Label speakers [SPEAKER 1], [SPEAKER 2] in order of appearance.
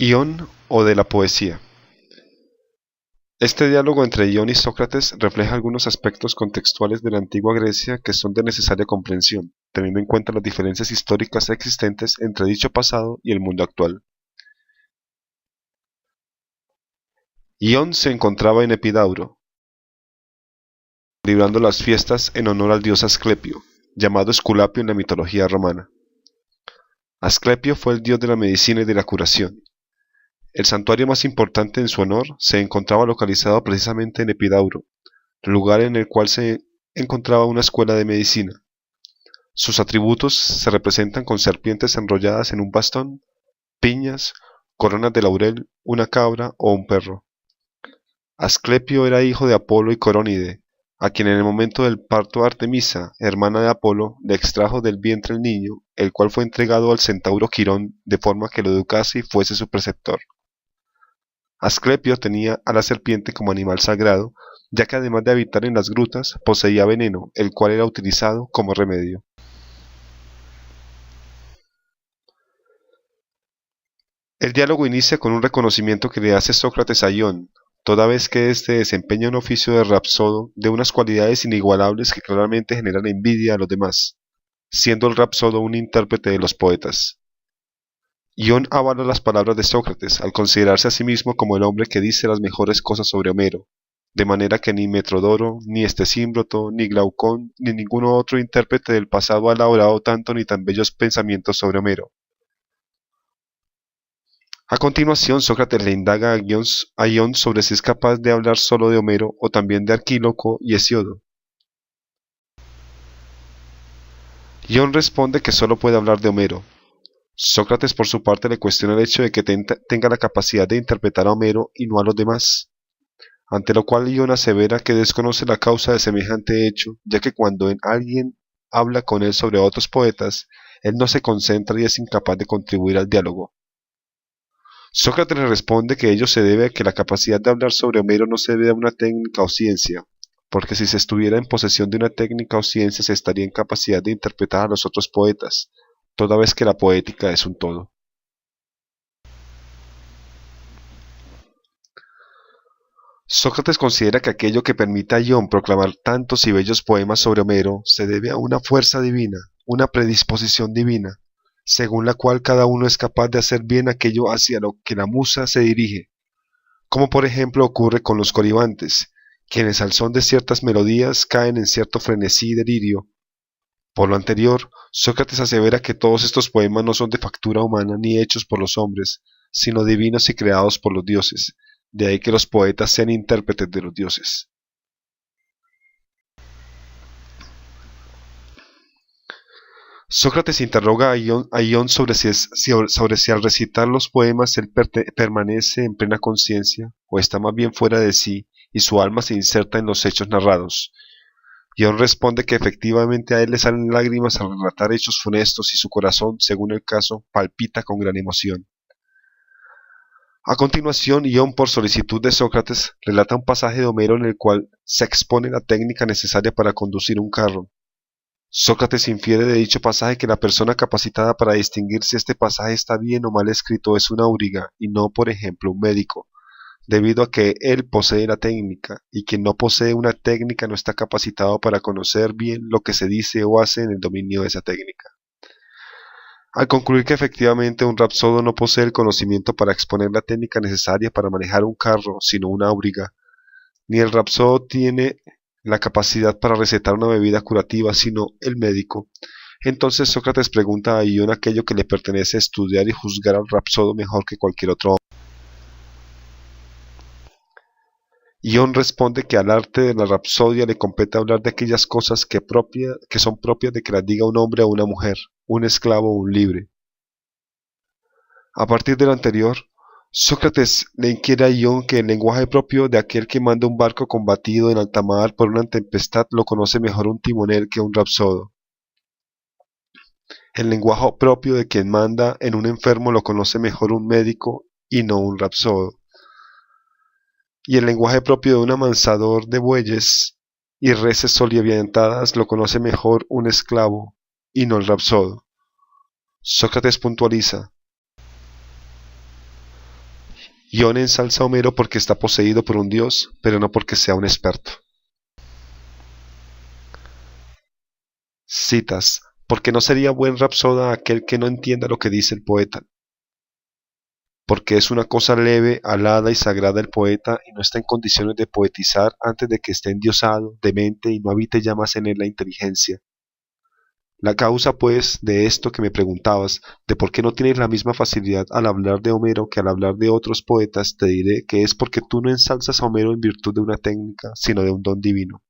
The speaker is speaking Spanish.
[SPEAKER 1] Ión o de la poesía. Este diálogo entre Ión y Sócrates refleja algunos aspectos contextuales de la antigua Grecia que son de necesaria comprensión, teniendo en cuenta las diferencias históricas existentes entre dicho pasado y el mundo actual. Ión se encontraba en Epidauro, celebrando las fiestas en honor al dios Asclepio, llamado Esculapio en la mitología romana. Asclepio fue el dios de la medicina y de la curación. El santuario más importante en su honor se encontraba localizado precisamente en Epidauro, lugar en el cual se encontraba una escuela de medicina. Sus atributos se representan con serpientes enrolladas en un bastón, piñas, coronas de laurel, una cabra o un perro. Asclepio era hijo de Apolo y Corónide, a quien en el momento del parto Artemisa, hermana de Apolo, le extrajo del vientre el niño, el cual fue entregado al centauro Quirón de forma que lo educase y fuese su preceptor. Asclepio tenía a la serpiente como animal sagrado, ya que además de habitar en las grutas, poseía veneno, el cual era utilizado como remedio. El diálogo inicia con un reconocimiento que le hace Sócrates a Ión, toda vez que éste desempeña un oficio de rapsodo de unas cualidades inigualables que claramente generan envidia a los demás, siendo el rapsodo un intérprete de los poetas. Ión avala las palabras de Sócrates al considerarse a sí mismo como el hombre que dice las mejores cosas sobre Homero, de manera que ni Metrodoro, ni Estesímbroto, ni Glaucón, ni ningún otro intérprete del pasado ha elaborado tanto ni tan bellos pensamientos sobre Homero. A continuación, Sócrates le indaga a Ión sobre si es capaz de hablar solo de Homero o también de Arquíloco y Hesíodo. Ión responde que solo puede hablar de Homero. Sócrates por su parte le cuestiona el hecho de que tenga la capacidad de interpretar a Homero y no a los demás, ante lo cual Ión asevera que desconoce la causa de semejante hecho, ya que cuando alguien habla con él sobre otros poetas, él no se concentra y es incapaz de contribuir al diálogo. Sócrates le responde que ello se debe a que la capacidad de hablar sobre Homero no se debe a una técnica o ciencia, porque si se estuviera en posesión de una técnica o ciencia se estaría en capacidad de interpretar a los otros poetas, toda vez que la poética es un todo. Sócrates considera que aquello que permite a Ión proclamar tantos y bellos poemas sobre Homero se debe a una fuerza divina, una predisposición divina, según la cual cada uno es capaz de hacer bien aquello hacia lo que la musa se dirige, como por ejemplo ocurre con los coribantes, quienes al son de ciertas melodías caen en cierto frenesí y delirio. Por lo anterior, Sócrates asevera que todos estos poemas no son de factura humana ni hechos por los hombres, sino divinos y creados por los dioses, de ahí que los poetas sean intérpretes de los dioses. Sócrates interroga a Ión sobre si al recitar los poemas él permanece en plena conciencia o está más bien fuera de sí y su alma se inserta en los hechos narrados. Ión responde que efectivamente a él le salen lágrimas al relatar hechos funestos y su corazón, según el caso, palpita con gran emoción. A continuación, Ión, por solicitud de Sócrates, relata un pasaje de Homero en el cual se expone la técnica necesaria para conducir un carro. Sócrates infiere de dicho pasaje que la persona capacitada para distinguir si este pasaje está bien o mal escrito es un auriga y no, por ejemplo, un médico, debido a que él posee la técnica, y quien no posee una técnica no está capacitado para conocer bien lo que se dice o hace en el dominio de esa técnica. Al concluir que efectivamente un rapsodo no posee el conocimiento para exponer la técnica necesaria para manejar un carro, sino una auriga, ni el rapsodo tiene la capacidad para recetar una bebida curativa, sino el médico. Entonces Sócrates pregunta a Ión aquello que le pertenece estudiar y juzgar al rapsodo mejor que cualquier otro hombre. Ión responde que al arte de la rapsodia le compete hablar de aquellas cosas que son propias de que las diga un hombre o una mujer, un esclavo o un libre. A partir de lo anterior, Sócrates le inquiere a Ión que el lenguaje propio de aquel que manda un barco combatido en alta mar por una tempestad lo conoce mejor un timonel que un rapsodo. El lenguaje propio de quien manda en un enfermo lo conoce mejor un médico y no un rapsodo. Y el lenguaje propio de un amansador de bueyes y reses soliviantadas lo conoce mejor un esclavo y no el rapsodo. Sócrates puntualiza: Ion ensalza a Homero porque está poseído por un dios, pero no porque sea un experto. Citas. Porque no sería buen rapsoda aquel que no entienda lo que dice el poeta. Porque es una cosa leve, alada y sagrada el poeta y no está en condiciones de poetizar antes de que esté endiosado, demente y no habite ya más en él la inteligencia. La causa, pues, de esto que me preguntabas, de por qué no tienes la misma facilidad al hablar de Homero que al hablar de otros poetas, te diré que es porque tú no ensalzas a Homero en virtud de una técnica, sino de un don divino.